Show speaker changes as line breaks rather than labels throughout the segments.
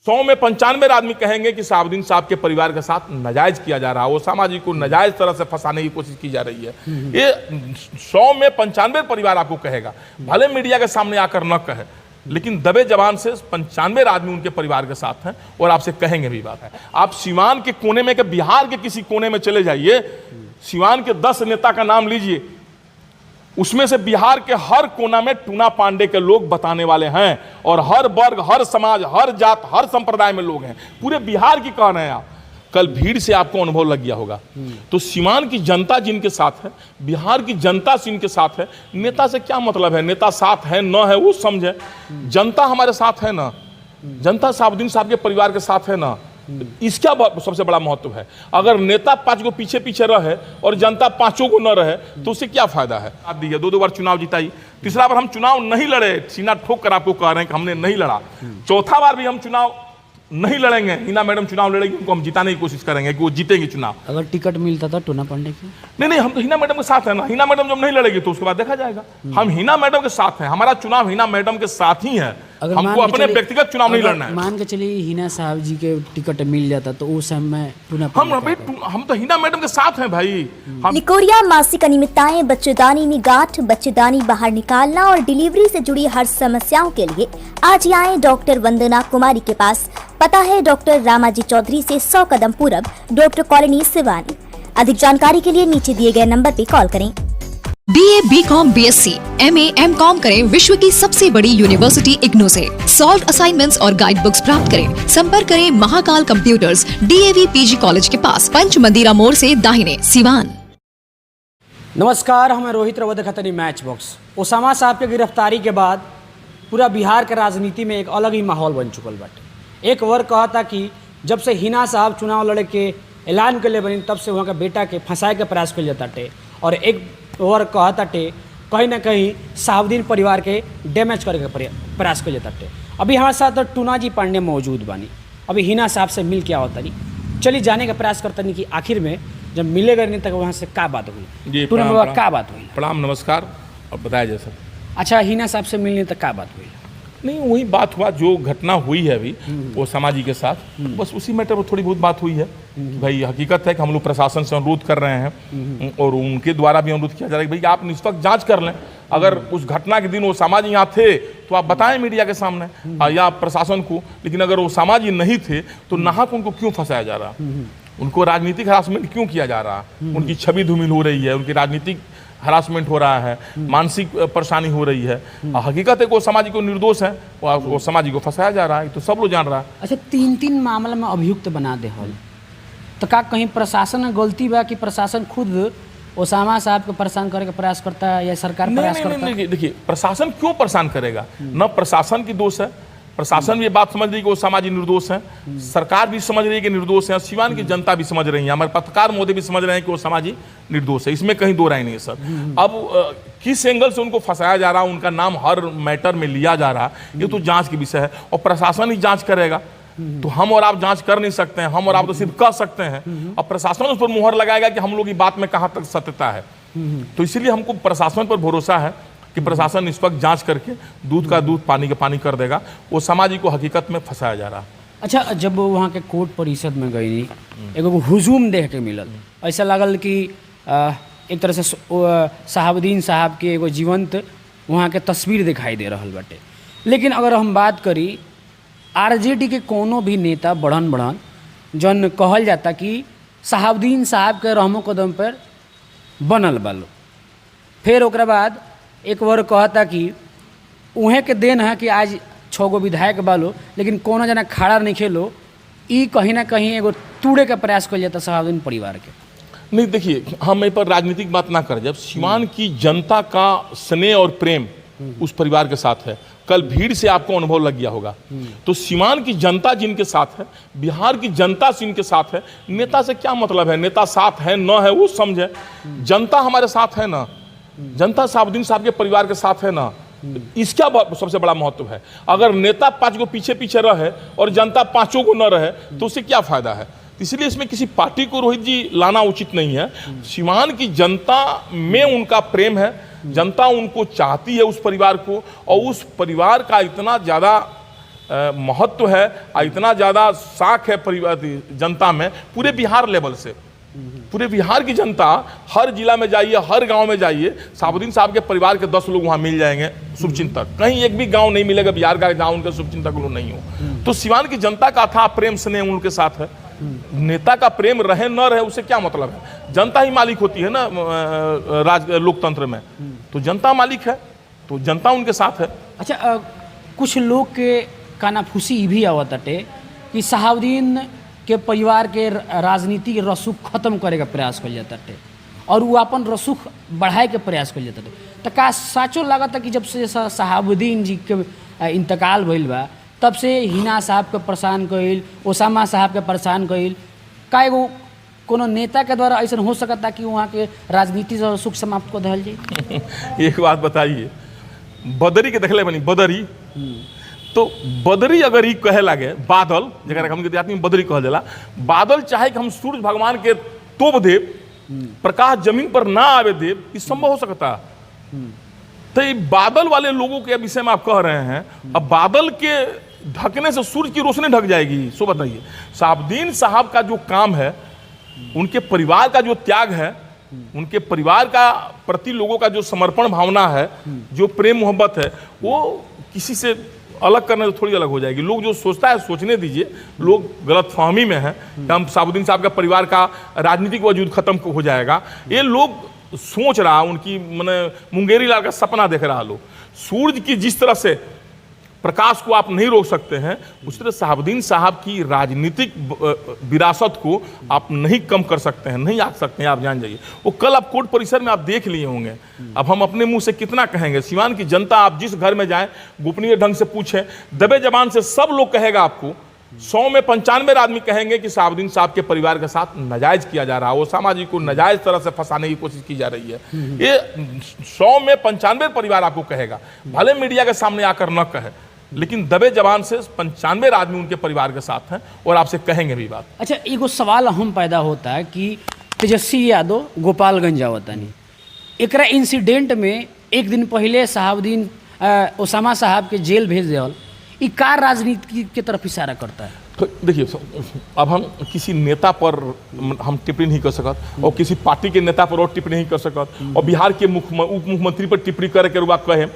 100 में 95 आदमी कहेंगे कि शहाबुद्दीन साहब के परिवार के साथ नाजायज किया जा रहा है, वो सामाजी को नाजायज तरह से फंसाने की कोशिश की जा रही है। ये 100 में 95 परिवार आपको कहेगा, भले मीडिया के सामने आकर न कहे, लेकिन दबे जबान से 95 आदमी उनके परिवार के साथ हैं और आपसे कहेंगे भी बात है। आप सीवान के कोने में, के बिहार के किसी कोने में चले जाइए, सीवान के 10 नेता का नाम लीजिए, उसमें से बिहार के हर कोना में टूना पांडे के लोग बताने वाले हैं, और हर वर्ग, हर समाज, हर जात, हर संप्रदाय में लोग हैं। पूरे बिहार की कह रहे हैं आप, कल भीड़ से आपको अनुभव लग गया होगा। तो सीवान की जनता जिनके साथ है, बिहार की जनता जिनके साथ है, नेता से क्या मतलब है, नेता साथ है न है वो समझे, जनता हमारे साथ है ना, जनता शहाबुद्दीन साहब के परिवार के साथ है ना, इसका सबसे बड़ा महत्व है। अगर नेता 5 को पीछे पीछे रहे और जनता 5 को न रहे तो उससे क्या फायदा है। आप दिए 2 बार चुनाव जिताई, तीसरा बार हम चुनाव नहीं लड़े, सीना ठोक कर आपको कह रहे हैं कि हमने नहीं लड़ा। चौथा बार भी हम चुनाव नहीं लड़ेंगे, हिना मैडम चुनाव लड़ेंगी, उनको हम जिताने की कोशिश करेंगे कि वो जीतेंगे चुनाव।
अगर टिकट मिलता था टूना पांडे की?
नहीं, हम तो हिना मैडम के साथ है ना। हिना मैडम जब नहीं लड़ेगी तो उसके बाद देखा जाएगा। हम हिना मैडम के साथ हैं, हमारा चुनाव हिना मैडम के साथ ही है। हमको अपने व्यक्तिगत चुनाव नहीं लड़ना है।
मान के चलिए हिना साहब जी के टिकट मिल जाता तो उस समय
हम तो हिना मैडम के साथ हैं भाई।
निकोरिया मासिक अनियमितताएं, बच्चेदानी में गांठ, बच्चेदानी बाहर निकालना और डिलीवरी से जुड़ी हर समस्याओं के लिए आज ही आए डॉक्टर वंदना कुमारी के पास। पता है डॉक्टर रामाजी चौधरी से 100 कदम पूरब, डॉक्टर कॉलोनी सिवानी। अधिक जानकारी के लिए नीचे दिए गए नंबर पर कॉल करें।
BA, BCom, BSc, MA, MCom करें विश्व की सबसे बड़ी यूनिवर्सिटी इग्नू से। सॉल्व असाइनमेंट्स और गाइड बुक्स प्राप्त करें। संपर्क करें Mahakal computers, DAV PG college के पास, पंच मंदिरा मोड़ से दाहिने, सिवान।
नमस्कार, हमें रोहित रवद खतनी मैच बॉक्स। ओसामा साहब के गिरफ्तारी के बाद पूरा बिहार के राजनीति में एक अलग ही माहौल बन चुकल बाटे। एक वर्ग कहा था कि जब से हिना साहब चुनाव लड़े के ऐलान कर ले बनी तब से वहाँ के बेटा के फंसाए के प्रयास कर जाता टे, और एक और कहता टे कहीं ना कहीं शहाबुद्दीन परिवार के डैमेज करके प्रयास कर जाता टे। अभी हमारे साथ तो टूना जी पांडे मौजूद बानी, अभी हिना साहब से मिल क्या होता नहीं, चलिए जाने का प्रयास करता नहीं कि आखिर में जब मिलेगा नहीं तक वहाँ से क्या बात हुई, टूना बाबा क्या बात हुई?
प्रणाम, नमस्कार। और बताया जैसा।
अच्छा, हिना साहब से मिलने तक क्या बात हुई?
नहीं, वही बात हुआ जो घटना हुई है अभी वो समाजी के साथ, बस उसी मैटर पर थोड़ी बहुत बात हुई है। भाई हकीकत है कि हम लोग प्रशासन से अनुरोध कर रहे हैं और उनके द्वारा भी अनुरोध किया जा रहा है कि भाई आप निष्पक्ष जांच कर लें। अगर उस घटना के दिन वो समाजी यहाँ थे तो आप बताएं मीडिया के सामने या प्रशासन को, लेकिन अगर वो समाजी नहीं थे तो नाहक उनको क्यों फंसाया जा रहा, उनको राजनीतिक हरासमेंट क्यों किया जा रहा, उनकी छवि धूमिल हो रही है, उनकी राजनीतिक हरासमेंट हो रहा है, मानसिक परेशानी हो रही है। हकीकत है कि वो समाजी को निर्दोष है, वो समाजी को फंसाया जा रहा है, तो सब लोग जान रहा है।
अच्छा, 3 मामला में अभियुक्त बना दे हल, तो का कहीं प्रशासन में गलती बा कि प्रशासन खुद ओसामा साहब को परेशान करने का प्रयास करता है या सरकार प्रयास करता है?
देखिए, प्रशासन क्यों परेशान करेगा, न प्रशासन की दोष है। प्रशासन भी ये बात समझ रही है कि वो समाजी निर्दोष है, सरकार भी समझ रही है कि निर्दोष है, सीवान की जनता भी समझ रही है, हमारे पत्रकार मोदी भी समझ रहे हैं कि वो समाजी निर्दोष है, इसमें कहीं दो राय नहीं है सर। अब किस एंगल से उनको फंसाया जा रहा है, उनका नाम हर मैटर में लिया जा रहा है, ये तो जांच की विषय है और प्रशासन ही जांच करेगा। तो हम और आप जांच कर नहीं सकते हैं, हम और आप तो सिर्फ कह सकते हैं। अब प्रशासन उस पर मुहर लगाएगा कि हम लोग की बात में कहाँ तक सत्यता है। तो इसीलिए हमको प्रशासन पर भरोसा है कि प्रशासन निष्पक्ष जांच करके दूध का दूध, पानी का पानी कर देगा। वो समाजी को हकीकत में फंसाया जा रहा है।
अच्छा, जब वहाँ के कोर्ट परिषद में गई एगो हुजूम देख के मिलल, ऐसा लगल कि एक तरह से शहाबुद्दीन साहब के एगो जीवंत वहाँ के तस्वीर दिखाई दे रहा बाटे। लेकिन अगर हम बात करी आरजेडी के कोनो भी नेता बढ़न जन कहल जाता कि शहाबुद्दीन साहब के रहमो कदम पर बनल बालो, फिर ओकरा बाद एक बार कहता कि उहें के देन है कि आज 6 गो विधायक बालो, लेकिन कोनो जना खड़ा नहीं खेलो, ई कहीं ना कहीं एगो तूड़े का प्रयास कर जाता शहाबुद्दीन परिवार के।
नहीं, देखिए, हम पर राजनीतिक बात ना करें। जब सीवान की जनता का स्नेह और प्रेम उस परिवार के साथ है, कल भीड़ से आपको अनुभव लग गया होगा। तो सीवान की जनता जिनके साथ है, बिहार की जनता जिनके साथ है, नेता से क्या मतलब है, नेता साथ है न है वो समझे, जनता हमारे साथ है ना, जनता शहाबुद्दीन साहब के परिवार के साथ है ना, इसका सबसे बड़ा महत्व है। अगर नेता 5 को पीछे पीछे रहे और जनता 5 को न रहे तो उससे क्या फायदा है। इसलिए इसमें किसी पार्टी को रोहित जी लाना उचित नहीं है। सीवान की जनता में उनका प्रेम है, जनता उनको चाहती है, उस परिवार को, और उस परिवार का इतना ज़्यादा महत्व है और इतना ज़्यादा साख है परिवार जनता में, पूरे बिहार लेवल से, पूरे बिहार की जनता, हर जिला में जाइए, हर गांव में जाइए, शहाबुद्दीन साहब के परिवार के 10 लोग वहां मिल जाएंगे शुभचिंतक। कहीं एक भी गांव नहीं मिलेगा बिहार का जहां उनके शुभचिंतक लोग नहीं हो। तो सिवान की जनता का था प्रेम स्नेह उनके साथ है। नेता का प्रेम रहे न रहे उससे क्या मतलब है, जनता ही मालिक होती है ना लोकतंत्र में, तो जनता मालिक है, तो जनता उनके साथ है।
अच्छा, कुछ लोग के कानाफूसी भी आवत अटे कि शहाबुद्दीन के परिवार के राजनीति के रसूख खत्म करे का प्रयास कल जाता है और वो अपन रसूख बढ़ाए के प्रयास कल जाता है। तो का साचो लागत है कि जब से शहाबुद्दीन जी के इंतकाल भइल बा तब से हिना साहब के परेशान कइल, ओसामा साहब के परेशान कइल, का एगो कोनो नेता के द्वारा ऐसा हो सकता कि वहाँ के राजनीति से रसूख समाप्त कर दिया जाए?
एक बात बताइए, बदरी के देखले बनी बदरी, तो बदरी अगर ही कहे लगे बादल, जगह हम देहात में बदरी कह देला, बादल चाहे कि हम सूर्य भगवान के तोप देव, प्रकाश जमीन पर ना आवे देव, ये संभव हो सकता? तो ये बादल वाले लोगों के विषय में आप कह रहे हैं, अब बादल के ढकने से सूर्य की रोशनी ढक जाएगी। सो बताइए, शहाबुद्दीन साहब का जो काम है, उनके परिवार का जो त्याग है, उनके परिवार का प्रति लोगों का जो समर्पण भावना है, जो प्रेम मोहब्बत है, वो किसी से अलग करने से थोड़ी अलग हो जाएगी। लोग जो सोचता है सोचने दीजिए, लोग गलतफहमी में हैं कि हम शहाबुद्दीन साहब का परिवार का राजनीतिक वजूद खत्म हो जाएगा, ये लोग सोच रहा, उनकी मैंने मुंगेरी लाल का सपना देख रहा। लोग सूरज की जिस तरह से प्रकाश को आप नहीं रोक सकते हैं, उस तरह शहाबुद्दीन साहब की राजनीतिक विरासत को आप नहीं कम कर सकते हैं, नहीं आंक सकते हैं, आप जान जाइए। वो कल आप कोर्ट परिसर में आप देख लिए होंगे, अब हम अपने मुंह से कितना कहेंगे। सिवान की जनता, आप जिस घर में जाएं, गोपनीय ढंग से पूछें, दबे जबान से सब लोग कहेगा आपको, 100 में 95 आदमी कहेंगे कि शहाबुद्दीन साहब के परिवार के साथ नाजायज किया जा रहा है, वो सामाजिक को नाजायज तरह से फंसाने की कोशिश की जा रही है। ये 100 में 95 परिवार आपको कहेगा, भले मीडिया के सामने आकर न कहे, लेकिन दबे जबान से 95 आदमी उनके परिवार के साथ हैं और आपसे कहेंगे भी बात।
अच्छा, एगो सवाल हम पैदा होता है कि तेजस्वी यादव गोपालगंज आवतनी, एकरा इंसिडेंट में एक दिन पहले शहाबुद्दीन ओसामा साहब के जेल भेज देवल, ई कार राजनीति की तरफ इशारा करता है?
तो देखिए, अब हम किसी नेता पर हम टिप्पणी नहीं कर सकत और किसी पार्टी के नेता पर और टिप्पणी नहीं कर सकत और बिहार के उप मुख्यमंत्री पर टिप्पणी करके रुआ कहे,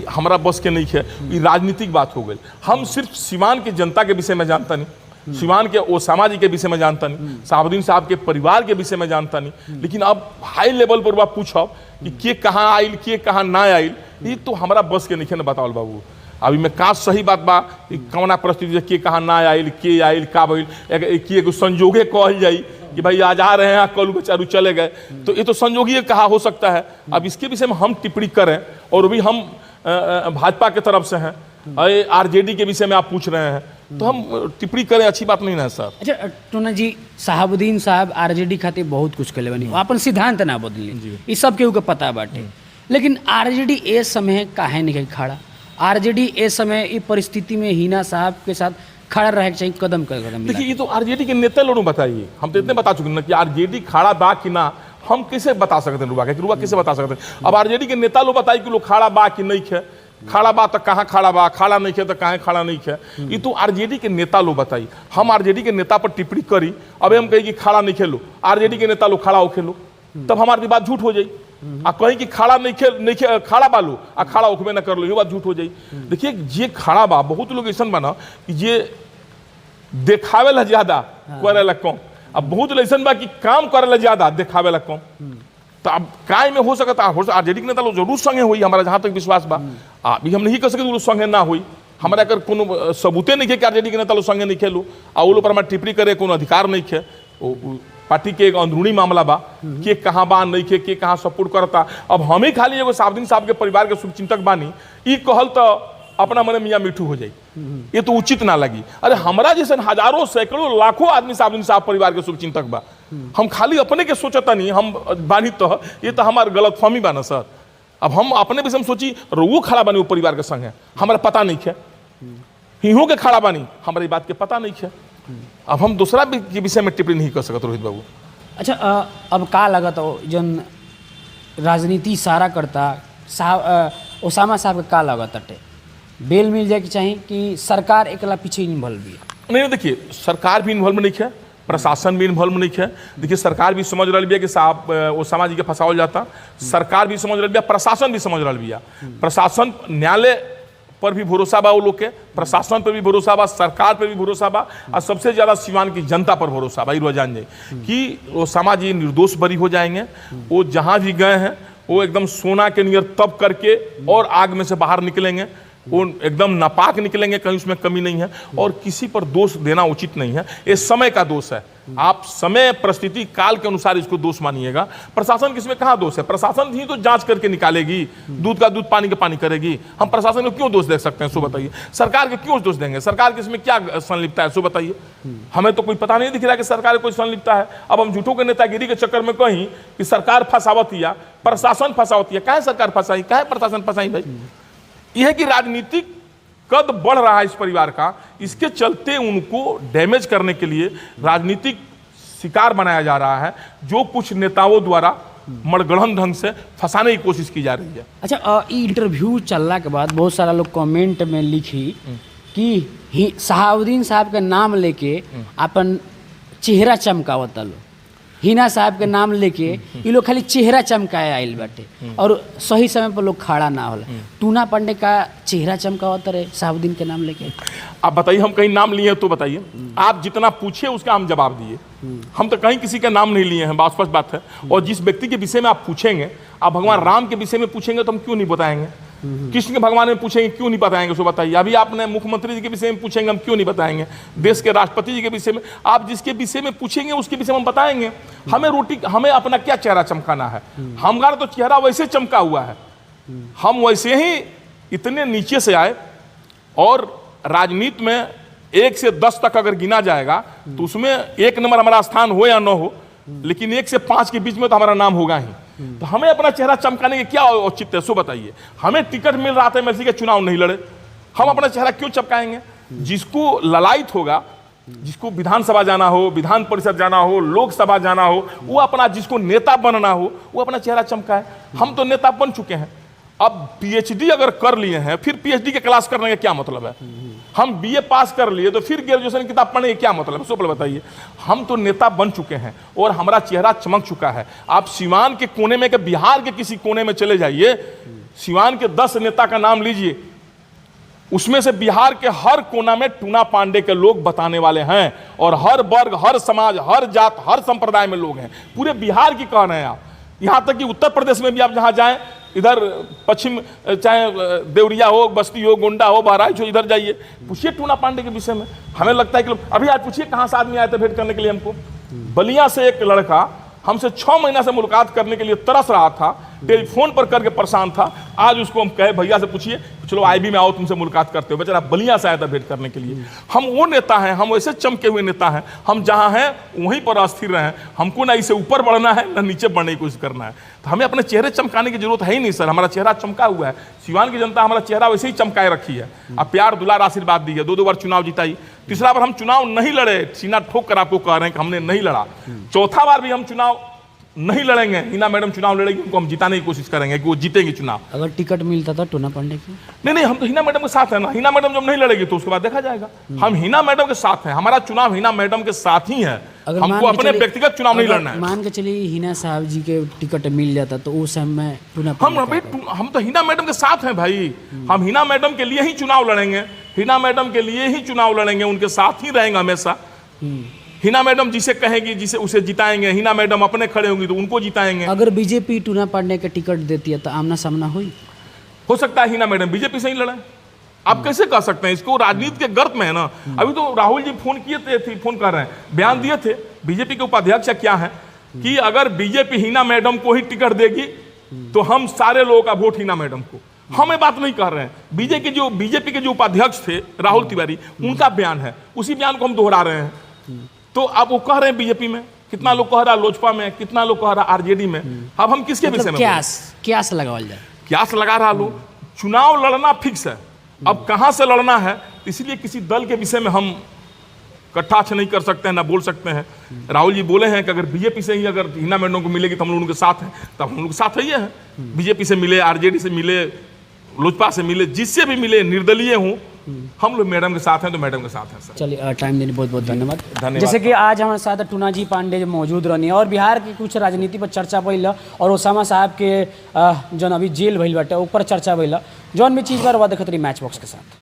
हमारा बस के नहीं है। ये राजनीतिक बात हो गई। हम सिर्फ सिवान की जनता के विषय में जानता नहीं, सिवान के ओसामा जी के विषय में जानता नहीं, शहाबुद्दीन साहब के परिवार के विषय में जानता नहीं, लेकिन अब हाई लेवल पर वह पूछो कि के कहाँ आयल, के कहाँ ना आयल, ये तो हमारा बस के नहीं है ना बताओ बाबू। अभी में का सही बात बा, कौना परिस्थिति के कहाँ ना आयल, के आयल, का भइल, कि एगो संजोगे कहल जाई कि भाई आज आ रहे हैं, कल बेचारू चले गए, तो ये तो संजोगी कहा हो सकता है। अब इसके विषय में हम टिप्पणी करें, और भी हम भाजपा के तरफ से हैं, आरजेडी के विषय में आप पूछ रहे हैं, तो हम टिप्पणी करें, अच्छी बात नहीं ना सर।
अच्छा टोना जी, शहाबुद्दीन साहब आरजेडी खातिर बहुत कुछ कले बनी, अपन सिद्धांत ना बदली, ये सब केहू के पता बाटे, लेकिन आरजेडी ए समय काहे नहीं खड़ा? आरजेडी ए समय इस परिस्थिति में हिना साहब के साथ खड़ा रहे चाहिए, कदम कर कदम।
देखिए, ये तो आरजेडी के नेता लोग बताइए, हम तो इतने बता चुके हैं कि आरजेडी खड़ा बा कि ना, हम कैसे बता सकते हैं रुआ के, रुआ कैसे बता सकते हैं? अब आरजेडी के नेता लोग बताइए कि लोग खड़ा बा कि नहीं है, खड़ा बा तो कहाँ खड़ा बा, खड़ा नहीं है तो कहाँ खड़ा नहीं है, ये तो आरजेडी के नेता लोग बताइए। हम आरजेडी के नेता पर टिप्पणी करी, अब हम कही कि खड़ा नहीं खेलो, आरजेडी के नेता लोग खड़ा हो खेलो, तब हमारी बात झूठ हो जाए। आ कहीं कि खड़ा नहीं खड़ा बालो आ खड़ा उखबे ना कर लो, ये बात झूठ हो जाई। देखिए, ये खड़ा बा, बहुत लोग ऐसा बना कि ये देखावे ला ज्यादा करे ला कम, अब बहुत लोग ऐसा बा कि काम करे ला ज्यादा देखावे ला कम। तो अब काय में हो सकता है, आरजेडी के नेता लोग जरूर संगे हुई, हमारा जहां तक विश्वास बा। अभी हम नहीं कह सकते लोग संगे ना हुई, हमारा अगर कोनो सबूते नहीं है कि आरजेडी के नेता लोग संगे नहीं खेलू आ वो लोग पर हमारा टिप्पणी करे कोनो अधिकार नहीं है। पार्टी के एक अंदरूनी मामला बा, के कहाँ बा नहीं के कहाँ सपोर्ट करता। अब हम ही खाली एगो शहाबुद्दीन साहब के परिवार के शुभचिंतक बानी, ई कहल तो अपना मने मियाँ मिठू हो जाए, ये तो उचित ना लगी। अरे हमरा जैसे हजारों सैकड़ों लाखों आदमी शहाबुद्दीन साहब परिवार के शुभचिंतक बा, हम खाली अपने के सोचता नहीं, हम बानी तो ये तो हमार गलतफहमी बा ना सर। अब हम अपने विषय में सोची, वो खड़ा बानी वो परिवार के संग है, हमारा पता नहीं है, हिहों के खड़ा बानी, हमारी बात के पता नहीं है। अब हम दूसरा के विषय में टिप्पणी नहीं कर सकते रोहित बाबू।
अच्छा, अब का लगत हो जन राजनीति सारा करता साहब ओसामा साहब के का लगत अटे बेल मिल जाए कि चाहिए कि सरकार एकला पीछे इन्वॉल्व भी है?
नहीं देखिए, सरकार भी इन्वॉल्व नहीं है, प्रशासन भी इन्वॉल्व नहीं है। देखिए सरकार भी समझ रही है कि साहब वो समाज के फंसावल जाता, सरकार भी समझ रही है, प्रशासन भी समझ रही है। प्रशासन न्यायालय पर भी भरोसा बा, वो लोग के प्रशासन पर भी भरोसा बा, सरकार पर भी भरोसा बा, और सबसे ज्यादा सिवान की जनता पर भरोसा बा। ये जान जाए कि वो समाज ये निर्दोष बरी हो जाएंगे। वो जहां भी गए हैं वो एकदम सोना के नियर तब करके और आग में से बाहर निकलेंगे, वो एकदम नापाक निकलेंगे, कहीं उसमें कमी नहीं है। और किसी पर दोष देना उचित नहीं है, ये समय का दोष है। आप समय परिस्थिति काल के अनुसार इसको दोष मानिएगा। प्रशासन किसमें कहाँ दोष है? प्रशासन ही तो जांच करके निकालेगी, दूध का दूध पानी का पानी करेगी। हम प्रशासन को क्यों दोष दे सकते हैं, सो बताइए? सरकार के क्यों दोष देंगे? सरकार की इसमें क्या संलिप्तता है, सो बताइए? हमें तो कोई पता नहीं दिख रहा कि सरकार कोई संलिप्तता है। अब हम झूठों के नेतागिरी के चक्कर में कहीं कि सरकार फंसावती है, प्रशासन फंसावती है। क्या है सरकार फंसाई, क्या है प्रशासन फंसाई? भाई यह है कि राजनीतिक कद बढ़ रहा है इस परिवार का, इसके चलते उनको डैमेज करने के लिए राजनीतिक शिकार बनाया जा रहा है, जो कुछ नेताओं द्वारा मड़गढ़ंत ढंग से फंसाने की कोशिश की जा रही है।
अच्छा, इंटरव्यू चलने के बाद बहुत सारा लोग कमेंट में लिखी कि शहाबुद्दीन साहब के नाम लेके अपन चेहरा चमकावता लो, हिना साहब के नाम लेके ये लोग खाली चेहरा चमकाए आइल बाटे और सही समय पर लोग खड़ा ना होला। टूना पांडे का चेहरा चमकावता रहे शहाबुद्दीन के नाम लेके।
आप बताइए, हम कहीं नाम लिए तो बताइए। आप जितना पूछे उसका हम जवाब दिए। हम तो कहीं किसी का नाम नहीं लिए हैं, स्पष्ट बात है। और जिस व्यक्ति के विषय में आप पूछेंगे, आप भगवान राम के विषय में पूछेंगे तो हम क्यों नहीं बताएंगे? कृष्ण के भगवान में पूछेंगे क्यों नहीं बताएंगे, सो बताइए। अभी आपने मुख्यमंत्री जी के विषय में पूछेंगे, हम क्यों नहीं बताएंगे? देश के राष्ट्रपति जी के विषय में, आप जिसके विषय में पूछेंगे उसके विषय में हम बताएंगे। हमें अपना क्या चेहरा चमकाना है? हमारा तो चेहरा वैसे चमका हुआ है, हम वैसे ही इतने नीचे से आए। और राजनीति में 1 से 10 तक अगर गिना जाएगा तो उसमें 1 नंबर हमारा स्थान हो या न हो, लेकिन 1 से 5 के बीच में तो हमारा नाम होगा ही। तो हमें अपना चेहरा चमकाने के क्या औचित्य है, सो बताइए? हमें टिकट मिल रहा था, एमएलसी के चुनाव नहीं लड़े, हम अपना चेहरा क्यों चमकाएंगे? जिसको ललायत होगा, जिसको विधानसभा जाना हो, विधान परिषद जाना हो, लोकसभा जाना हो, वो अपना, जिसको नेता बनना हो वो अपना चेहरा चमकाए। हम तो नेता बन चुके हैं। अब पीएचडी अगर कर लिए हैं, फिर पीएचडी के क्लास करने का क्या मतलब है? हम बीए पास कर लिए तो फिर ग्रेजुएशन की किताब पढ़ने का क्या मतलब है? सो बताइए। हम तो नेता बन चुके हैं और हमारा चेहरा चमक चुका है। आप सिवान के कोने में, के बिहार के किसी कोने में चले जाइए, सिवान के 10 नेता का नाम लीजिए, उसमें से बिहार के हर कोना में टूना पांडे के लोग बताने वाले हैं। और हर वर्ग, हर समाज, हर जात, हर संप्रदाय में लोग हैं। पूरे बिहार की कह रहे हैं आप। यहां तक कि उत्तर प्रदेश में भी आप जहां जाएं, इधर पश्चिम, चाहे देवरिया हो, बस्ती हो, गोंडा हो, बहराइच हो, इधर जाइए, पूछिए टूना पांडे के विषय में। हमें लगता है कि अभी आज पूछिए कहां से आदमी आए थे भेंट करने के लिए हमको। बलिया से एक लड़का हमसे 6 महीना से मुलाकात करने के लिए तरस रहा था, टेलीफोन पर करके परेशान था। आज उसको हम कहे भैया से पूछिए, चलो आईबी में आओ, तुमसे मुलाकात करते हो। बेचारा बलिया से आया था भेंट करने के लिए। हम वो नेता हैं, हम वैसे चमके हुए नेता हैं। हम जहां हैं वहीं पर अस्थिर रहें। हमको ना इससे ऊपर बढ़ना है, ना नीचे बढ़ने की कोशिश करना है। तो हमें अपने चेहरे चमकाने की जरूरत है ही नहीं सर। हमारा चेहरा चमका हुआ है। सिवान की जनता हमारा चेहरा वैसे ही चमकाए रखी है। अब प्यार दुलार आशीर्वाद दी है। 2 बार चुनाव जिताई, तीसरा बार हम चुनाव नहीं लड़े, सीना ठोक कर आपको कह रहे हैं कि हमने नहीं लड़ा। चौथा बार भी हम चुनाव नहीं लड़ेंगे। हिना मैडम चुनाव लड़ेगी, उनको हम जिताने की कोशिश करेंगे कि वो जीतेंगे चुनाव।
अगर टिकट मिलता था टूना पांडे की?
नहीं, हम तो हिना मैडम के साथ हैं ना। हिना मैडम जब नहीं लड़ेगी तो उसके बाद देखा जाएगा। हम हिना मैडम के साथ हैं, हमारा चुनाव हिना मैडम के साथ ही है। हमको अपने व्यक्तिगत चुनाव नहीं लड़ना है।
मान के चलिए हिना साहब जी के टिकट मिल जाता तो उस समय
हम तो हिना मैडम के साथ हैं भाई। हम हिना मैडम के लिए ही चुनाव लड़ेंगे, हिना मैडम के लिए ही चुनाव लड़ेंगे, उनके साथ ही रहेंगे हमेशा। हिना मैडम जिसे कहेगी, जिसे उसे जिताएंगे। हिना मैडम अपने खड़े होंगी तो उनको जिताएंगे।
अगर बीजेपी टूना पांडे के टिकट देती है तो आमना सामना हो सकता
है हिना मैडम बीजेपी से ही लड़े। आप कैसे कह सकते हैं? इसको राजनीति के गर्त में है ना। अभी तो राहुल जी फोन किए थे, फोन कर रहे हैं, बयान दिए थे बीजेपी के उपाध्यक्ष क्या है कि अगर बीजेपी हिना मैडम को ही टिकट देगी तो हम सारे लोगों का वोट हिना मैडम को। हमें बात नहीं कर रहे हैं। बीजेपी के जो उपाध्यक्ष थे राहुल तिवारी, उनका बयान है, उसी बयान को हम दोहरा रहे हैं। तो अब वो कह रहे हैं बीजेपी में, कितना लोग कह रहा लोजपा में, कितना लोग कह रहा आरजेडी में। अब हम किसके विषय में
क्यास लगावल जाए?
क्यास लगा रहा लोग। चुनाव लड़ना फिक्स है, अब कहां से लड़ना है, इसलिए किसी दल के विषय में हम कटाक्ष नहीं कर सकते हैं, ना बोल सकते हैं। राहुल जी बोले हैं कि अगर बीजेपी से ही अगर हिना मैडम को मिलेगी तो हम लोग उनके साथ हैं, तब हम लोग के साथ ही है। बीजेपी से मिले, आरजेडी से मिले, लोजपा से मिले, जिससे भी मिले, निर्दलीय हूँ, हम लोग मैडम के साथ हैं तो मैडम के साथ हैं सर।
चलिए टाइम देने बहुत बहुत धन्यवाद।
धन्यवाद।
जैसे कि आज हमारे साथ टूना जी पांडे मौजूद रहनी और बिहार की कुछ राजनीति पर चर्चा भइल और ओसामा साहब के जौन अभी जेल भइल बाटे ऊपर चर्चा भइल, जौन भी चीज़ बार देखत रही मैच बॉक्स के साथ।